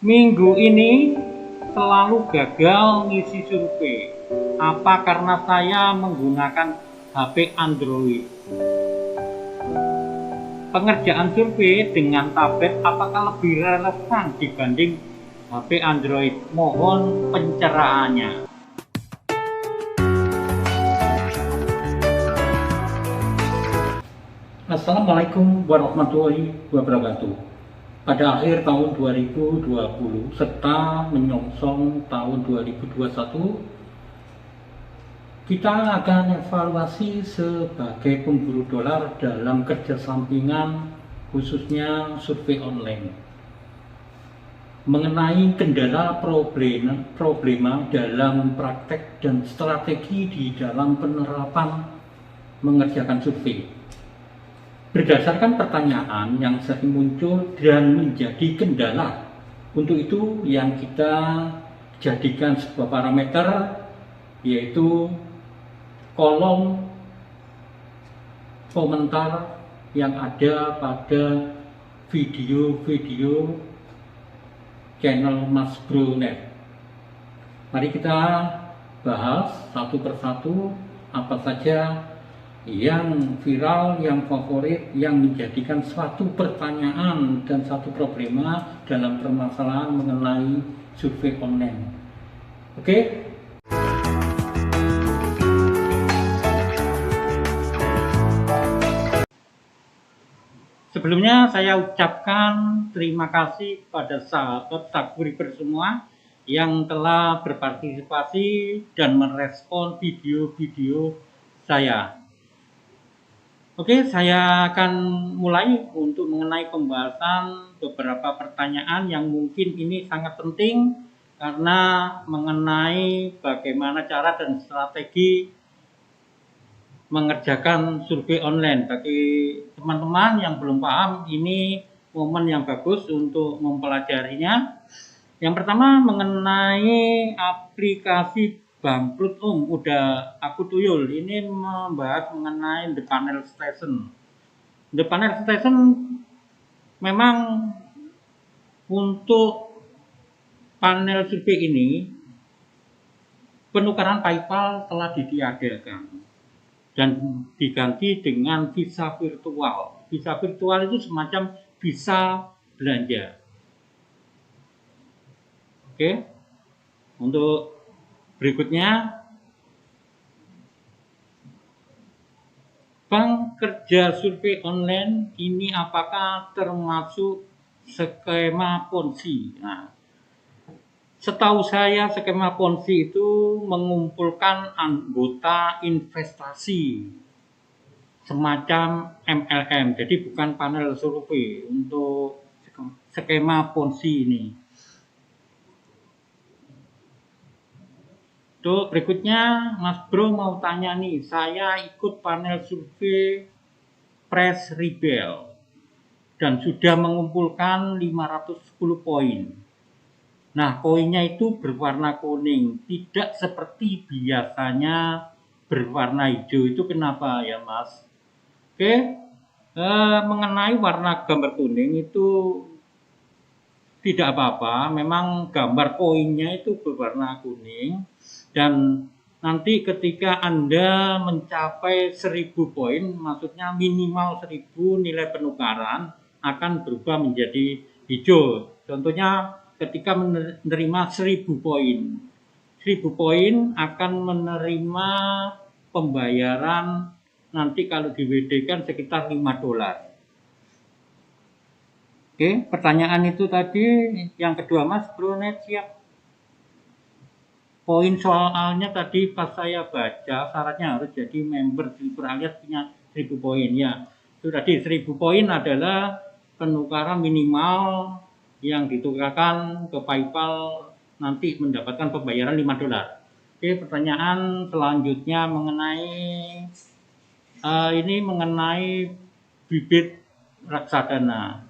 Minggu ini selalu gagal ngisi survei. Apa karena saya menggunakan HP Android? Pengerjaan survei dengan tablet apakah lebih relevan dibanding HP Android? Mohon pencerahannya. Assalamualaikum warahmatullahi wabarakatuh. Pada akhir tahun 2020 serta menyongsong tahun 2021, kita akan evaluasi sebagai pemburu dolar dalam kerja sampingan, khususnya survei online, mengenai kendala problema dalam praktek dan strategi di dalam penerapan mengerjakan survei. Berdasarkan pertanyaan yang sering muncul dan menjadi kendala, untuk itu yang kita jadikan sebuah parameter, yaitu kolom komentar yang ada pada video-video channel Mas Bro.net. Mari kita bahas satu persatu apa saja yang viral, yang favorit, yang menjadikan suatu pertanyaan dan satu problema dalam permasalahan mengenai survei online. Oke? Sebelumnya saya ucapkan terima kasih pada sahabat subscriber semua yang telah berpartisipasi dan merespon video-video saya. Oke, saya akan mulai untuk mengenai pembahasan beberapa pertanyaan yang mungkin ini sangat penting karena mengenai bagaimana cara dan strategi mengerjakan survei online. Bagi teman-teman yang belum paham, ini momen yang bagus untuk mempelajarinya. Yang pertama mengenai aplikasi Bangkrut udah aku tuyul. Ini membahas mengenai The Panel Station. The Panel Station memang untuk panel survei ini penukaran PayPal telah ditiadakan dan diganti dengan visa virtual. Visa virtual itu semacam visa belanja. Oke. Untuk berikutnya, bank kerja survei online ini apakah termasuk skema Ponzi? Nah, setahu saya skema Ponzi itu mengumpulkan anggota investasi semacam MLM, jadi bukan panel survei untuk skema Ponzi ini. Tuh, berikutnya Mas Bro mau tanya nih, saya ikut panel survei Press Rebel dan sudah mengumpulkan 510 poin. Nah, poinnya itu berwarna kuning, tidak seperti biasanya berwarna hijau. Itu kenapa ya, Mas? Oke, mengenai warna gambar kuning itu tidak apa-apa, memang gambar poinnya itu berwarna kuning. Dan nanti ketika Anda mencapai 1000 poin, maksudnya minimal 1000 nilai penukaran akan berubah menjadi hijau. Contohnya ketika menerima 1000 poin. 1000 poin akan menerima pembayaran nanti kalau di WD kan sekitar $5. Oke, pertanyaan itu tadi. Yang kedua, Mas Bro.net siap. Poin soalnya tadi pas saya baca syaratnya harus jadi member silver alias punya 1000 poin ya. Itu tadi 1000 poin adalah penukaran minimal yang ditukarkan ke PayPal nanti mendapatkan pembayaran $5. Oke, pertanyaan selanjutnya mengenai ini mengenai bibit reksadana.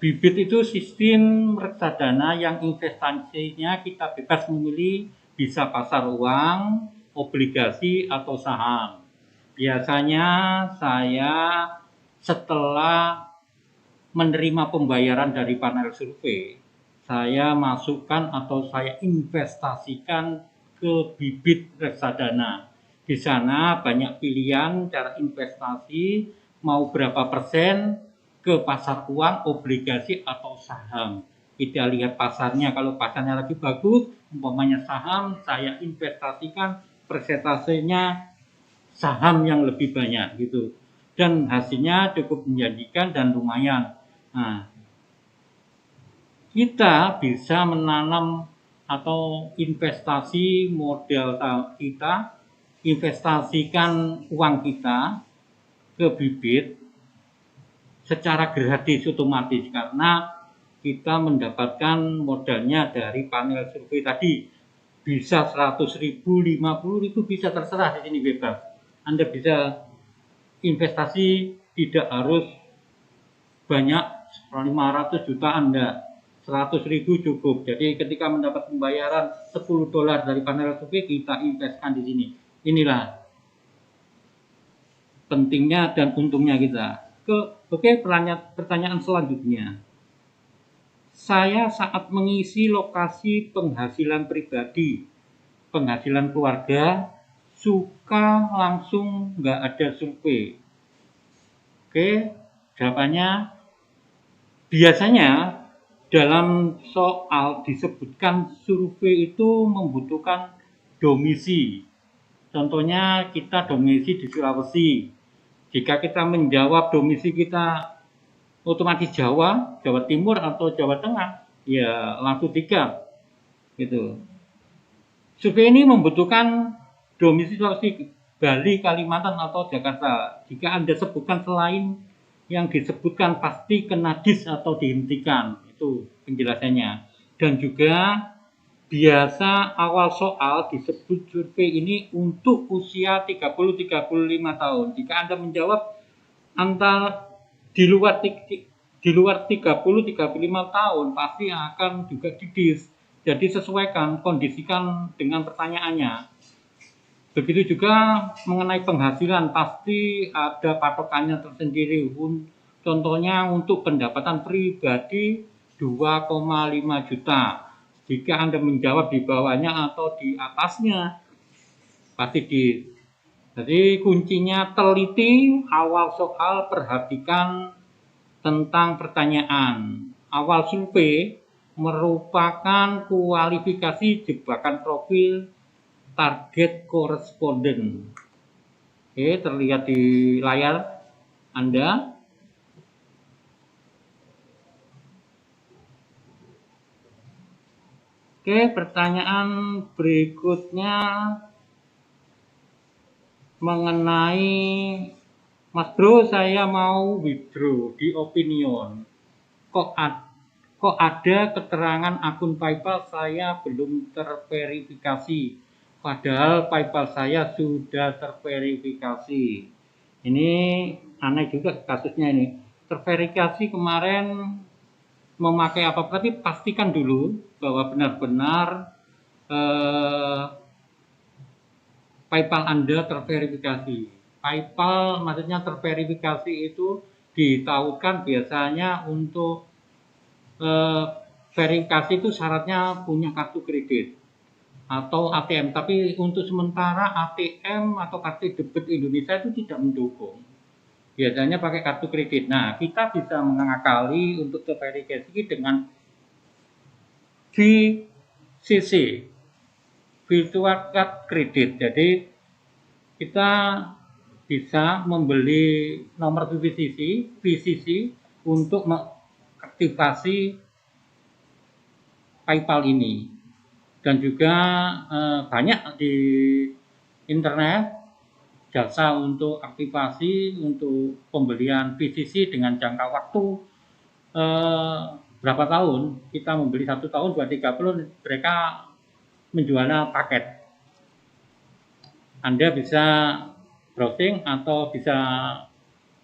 Bibit itu sistem reksadana yang investasinya kita bebas memilih, bisa pasar uang, obligasi, atau saham. Biasanya saya setelah menerima pembayaran dari panel survei, saya masukkan atau saya investasikan ke bibit reksadana. Di sana banyak pilihan cara investasi, mau berapa persen ke pasar uang, obligasi atau saham. Kita lihat pasarnya, kalau pasarnya lagi bagus, umpamanya saham, saya investasikan persentasenya saham yang lebih banyak gitu. Dan hasilnya cukup menjanjikan dan lumayan. Nah, kita bisa menanam atau investasi modal kita, investasikan uang kita ke bibit secara gratis otomatis karena kita mendapatkan modalnya dari panel survei tadi. Bisa 100.000, 50.000 bisa terserah di sini bebas. Anda bisa investasi tidak harus banyak 500 juta Anda. 100.000 cukup. Jadi ketika mendapat pembayaran $10 dari panel survei, kita investkan di sini. Inilah pentingnya dan untungnya kita. Oke, pertanyaan selanjutnya. Saya saat mengisi lokasi penghasilan pribadi, penghasilan keluarga, suka langsung nggak ada survei. Oke, jawabannya biasanya dalam soal disebutkan survei itu membutuhkan domisi. Contohnya kita domisi di Sulawesi. Jika kita menjawab domisi kita otomatis Jawa, Jawa Timur atau Jawa Tengah, ya langsung 3 gitu. Survei ini membutuhkan domisi Sulawesi, Bali, Kalimantan atau Jakarta. Jika Anda sebutkan selain yang disebutkan pasti kena dis atau dihentikan. Itu penjelasannya. Dan juga biasa awal soal disebut survei ini untuk usia 30-35 tahun. Jika Anda menjawab antara di luar 30-35 tahun pasti akan juga didis. Jadi sesuaikan, kondisikan dengan pertanyaannya. Begitu juga mengenai penghasilan, pasti ada patokannya tersendiri. Contohnya untuk pendapatan pribadi 2,5 juta. Jika Anda menjawab di bawahnya atau di atasnya, pasti di. Jadi kuncinya teliti, awal soal perhatikan tentang pertanyaan. Awal survei merupakan kualifikasi jebakan profil target koresponden. Oke, terlihat di layar Anda. Oke, pertanyaan berikutnya mengenai Mas Bro, saya mau withdraw di Opinion. Kok ada keterangan akun PayPal saya belum terverifikasi, padahal PayPal saya sudah terverifikasi. Ini aneh juga kasusnya ini. Terverifikasi kemarin memakai apa? Tapi pastikan dulu bahwa benar-benar PayPal Anda terverifikasi. PayPal maksudnya terverifikasi itu ditahukan biasanya untuk verifikasi itu syaratnya punya kartu kredit atau ATM. Tapi untuk sementara ATM atau kartu debit Indonesia itu tidak mendukung. Biasanya pakai kartu kredit. Nah, kita bisa mengakali untuk terverifikasi dengan VCC, Virtual Card Credit. Jadi kita bisa membeli nomor VCC untuk mengaktifasi PayPal ini. Dan juga banyak di internet jasa untuk aktivasi untuk pembelian VCC dengan jangka waktu berapa tahun. Kita membeli 1 tahun, 2-3 bulan, mereka menjualnya paket. Anda bisa browsing atau bisa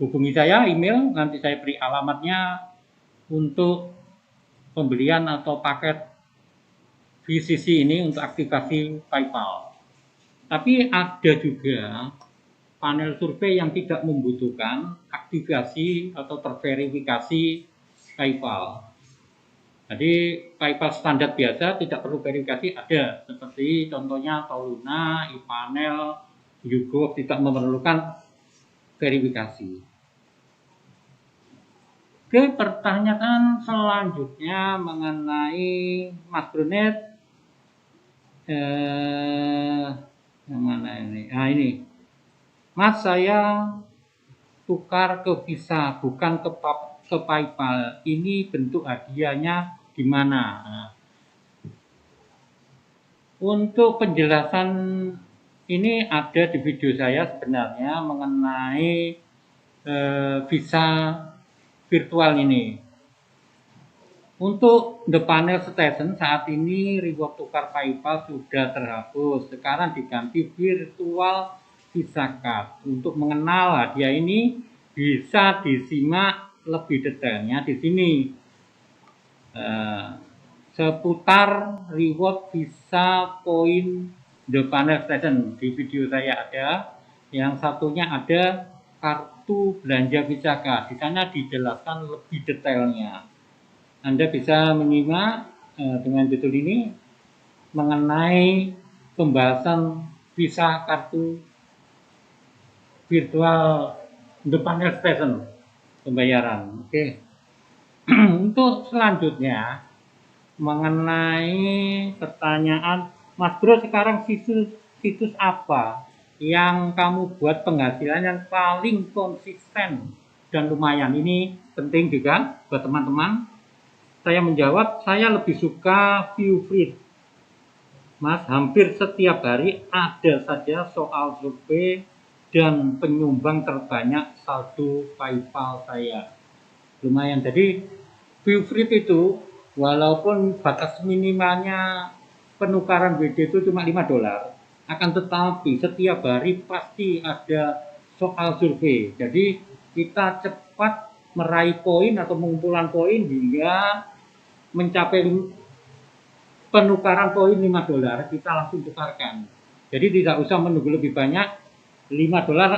hubungi saya email, nanti saya beri alamatnya untuk pembelian atau paket VCC ini untuk aktivasi PayPal. Tapi ada juga panel survei yang tidak membutuhkan aktivasi atau terverifikasi PayPal. Jadi PayPal standar biasa tidak perlu verifikasi ada, seperti contohnya Toluna, iPanel, YouGov tidak memerlukan verifikasi. Oke, pertanyaan selanjutnya mengenai Mas Brunet. Yang mana ini? Nah ini, Mas, saya tukar ke Visa bukan ke PayPal. Ini bentuk hadiahnya gimana? Nah, untuk penjelasan ini ada di video saya sebenarnya mengenai Visa virtual ini. Untuk The Panel Station saat ini reward tukar PayPal sudah terhapus. Sekarang diganti virtual Visa Card. Untuk mengenal hadiah ini bisa disimak lebih detailnya di sini. Seputar reward Visa Point The Panel Station di video saya ada. Yang satunya ada kartu belanja Visa Card. Di sana dijelaskan lebih detailnya. Anda bisa menyimak dengan judul ini mengenai pembahasan Visa kartu virtual The Panel Station pembayaran. Oke. Untuk selanjutnya mengenai pertanyaan Mas Bro, sekarang situs apa yang kamu buat penghasilan yang paling konsisten dan lumayan? Ini penting juga buat teman-teman. Saya menjawab, saya lebih suka ViewFreed. Mas, hampir setiap hari ada saja soal survei dan penyumbang terbanyak saldo PayPal saya. Lumayan, jadi ViewFreed itu walaupun batas minimalnya penukaran WD itu cuma $5, akan tetapi setiap hari pasti ada soal survei. Jadi kita cepat meraih poin atau mengumpulkan poin hingga mencapai penukaran poin $5, kita langsung tukarkan. Jadi tidak usah menunggu lebih banyak. $5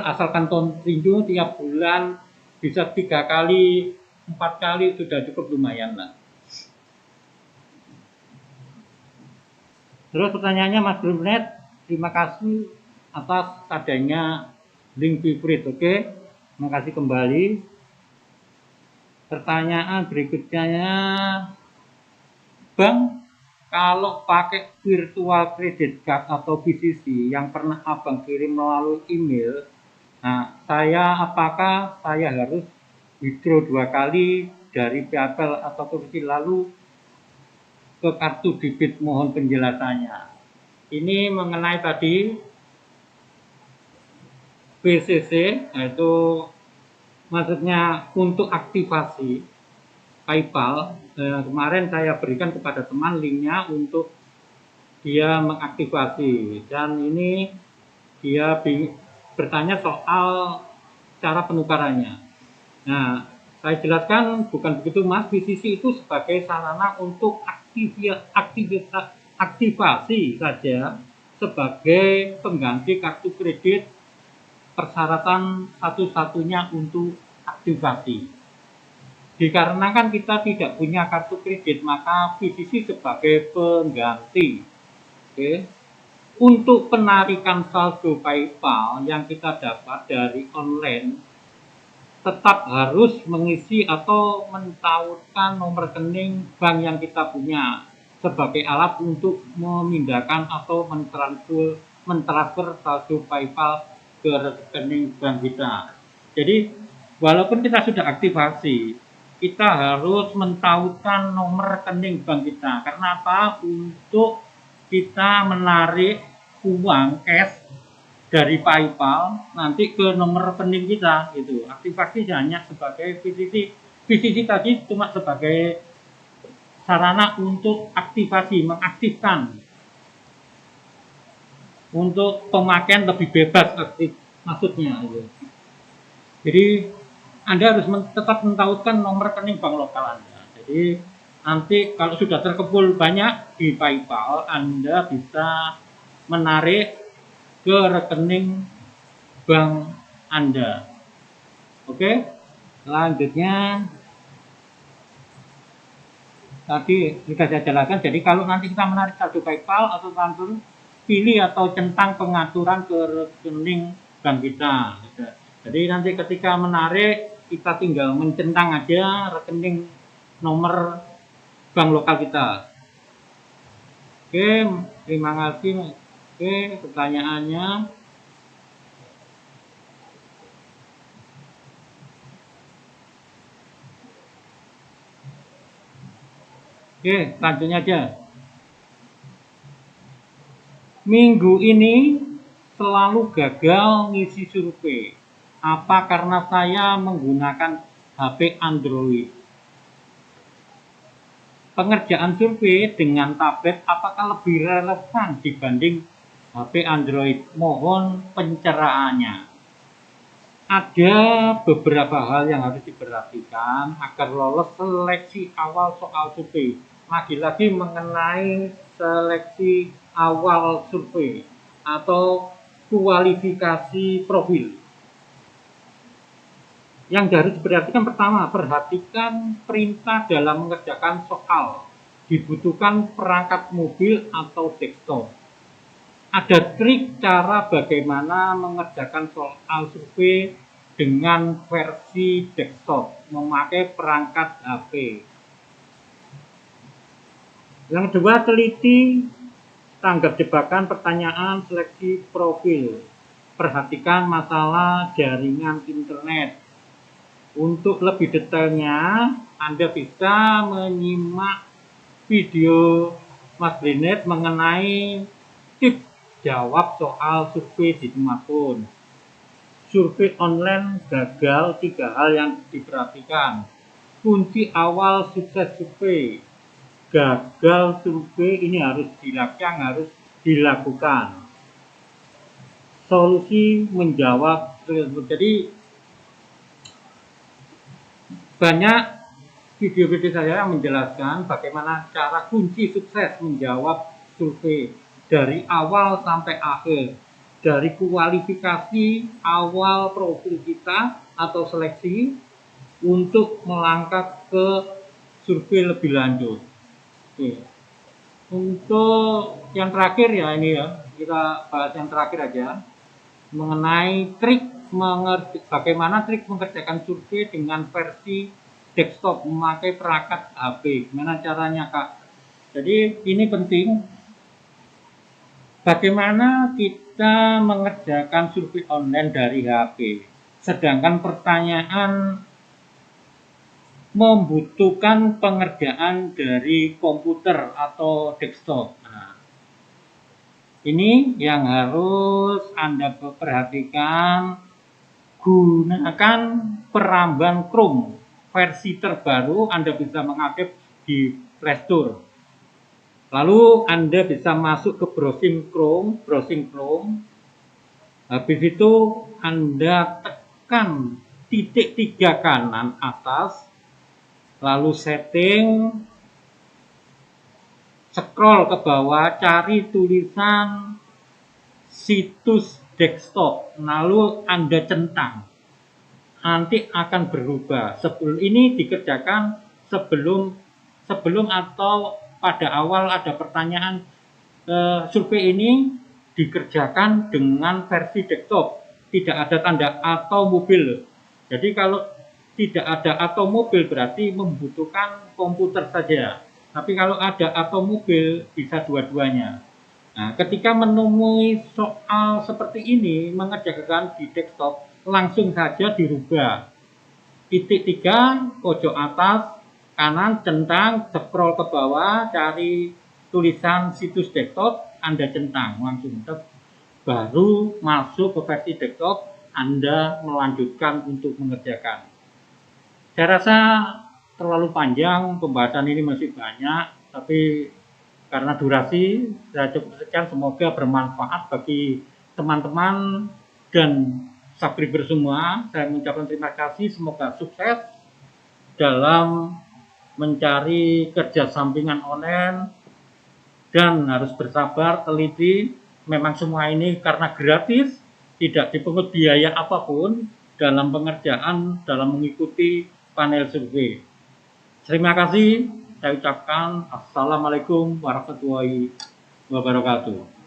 asalkan continue tiap bulan, bisa 3 kali, 4 kali sudah cukup lumayan lah. Terus pertanyaannya Mas Brunet, terima kasih atas adanya link ViewFreed. Oke, terima kasih kembali. Pertanyaan berikutnya, Bang, kalau pakai virtual credit card atau BCC yang pernah Abang kirim melalui email, nah apakah saya harus withdraw 2 kali dari PayPal atau kursi lalu ke kartu debit? Mohon penjelasannya. Ini mengenai tadi BCC, yaitu maksudnya untuk aktivasi PayPal. Kemarin saya berikan kepada teman linknya untuk dia mengaktifasi, dan ini dia bertanya soal cara penukarannya. Nah, saya jelaskan bukan begitu Mas, BCC itu sebagai sarana untuk aktivasi saja sebagai pengganti kartu kredit, persyaratan satu-satunya untuk aktivasi. Dikarenakan kita tidak punya kartu kredit, maka BCC sebagai pengganti. Oke. Untuk penarikan saldo PayPal yang kita dapat dari online, tetap harus mengisi atau mentautkan nomor rekening bank yang kita punya sebagai alat untuk memindahkan atau mentransfer saldo PayPal ke rekening bank kita. Jadi, walaupun kita sudah aktivasi, kita harus mentautkan nomor rekening bank kita. Karena apa? Untuk kita menarik uang cash dari PayPal nanti ke nomor rekening kita gitu. Aktivasi hanya sebagai VCC. VCC tadi cuma sebagai sarana untuk aktivasi, mengaktifkan. Untuk pemakaian lebih bebas aktif maksudnya gitu. Jadi Anda harus tetap mentautkan nomor rekening bank lokal Anda. Jadi nanti kalau sudah terkumpul banyak di PayPal, Anda bisa menarik ke rekening bank Anda. Oke, selanjutnya tadi sudah saya jelaskan. Jadi kalau nanti kita menarik saldo PayPal atau transfer, pilih atau centang pengaturan ke rekening bank kita. Jadi nanti ketika menarik, kita tinggal mencentang aja rekening nomor bank lokal kita. Oke, terima kasih. Oke, pertanyaannya. Oke, lanjutnya aja. Minggu ini selalu gagal ngisi survei. Apa karena saya menggunakan HP Android? Pengerjaan survei dengan tablet apakah lebih relevan dibanding HP Android? Mohon pencerahannya. Ada beberapa hal yang harus diperhatikan agar lolos seleksi awal soal survei. Lagi-lagi mengenai seleksi awal survei atau kualifikasi profil. Yang harus diperhatikan pertama, perhatikan perintah dalam mengerjakan soal. Dibutuhkan perangkat mobil atau desktop. Ada trik cara bagaimana mengerjakan soal survei dengan versi desktop, memakai perangkat HP. Yang kedua, teliti tanggap jebakan pertanyaan seleksi profil. Perhatikan masalah jaringan internet. Untuk lebih detailnya, Anda bisa menyimak video Mas Brinet mengenai tips jawab soal survei di smartphone. Survei online gagal, 3 hal yang diperhatikan. Kunci awal sukses survei. Gagal survei ini harus dilakukan. Solusi menjawab. Jadi banyak video-video saya yang menjelaskan bagaimana cara kunci sukses menjawab survei dari awal sampai akhir, dari kualifikasi awal profil kita atau seleksi untuk melangkah ke survei lebih lanjut. Oke. Untuk yang terakhir ya ini ya, kita bahas yang terakhir aja mengenai bagaimana trik mengerjakan survei dengan versi desktop memakai perangkat HP. Gimana caranya, Kak? Jadi ini penting. Bagaimana kita mengerjakan survei online dari HP, sedangkan pertanyaan membutuhkan pengerjaan dari komputer atau desktop. Nah, ini yang harus Anda perhatikan. Gunakan peramban Chrome versi terbaru. Anda bisa mengakses di Play Store. Lalu Anda bisa masuk ke browsing Chrome. Habis itu Anda tekan titik 3 kanan atas, lalu setting, scroll ke bawah, cari tulisan situs desktop, lalu Anda centang. Nanti akan berubah. Sebelum ini dikerjakan sebelum atau pada awal ada pertanyaan survei ini dikerjakan dengan versi desktop, tidak ada tanda atau mobil. Jadi kalau tidak ada atau mobil berarti membutuhkan komputer saja. Tapi kalau ada atau mobil bisa dua-duanya. Nah, ketika menemui soal seperti ini, mengerjakan di desktop, langsung saja dirubah. Titik 3, pojok atas, kanan, centang, scroll ke bawah, cari tulisan situs desktop, Anda centang, langsung. Baru masuk ke versi desktop, Anda melanjutkan untuk mengerjakan. Saya rasa terlalu panjang, pembahasan ini masih banyak, tapi karena durasi, saya cukup sekian. Semoga bermanfaat bagi teman-teman dan subscriber semua. Saya mengucapkan terima kasih. Semoga sukses dalam mencari kerja sampingan online dan harus bersabar, teliti. Memang semua ini karena gratis, tidak dipungut biaya apapun dalam pengerjaan, dalam mengikuti panel survei. Terima kasih. saya ucapkan Assalamualaikum warahmatullahi wabarakatuh.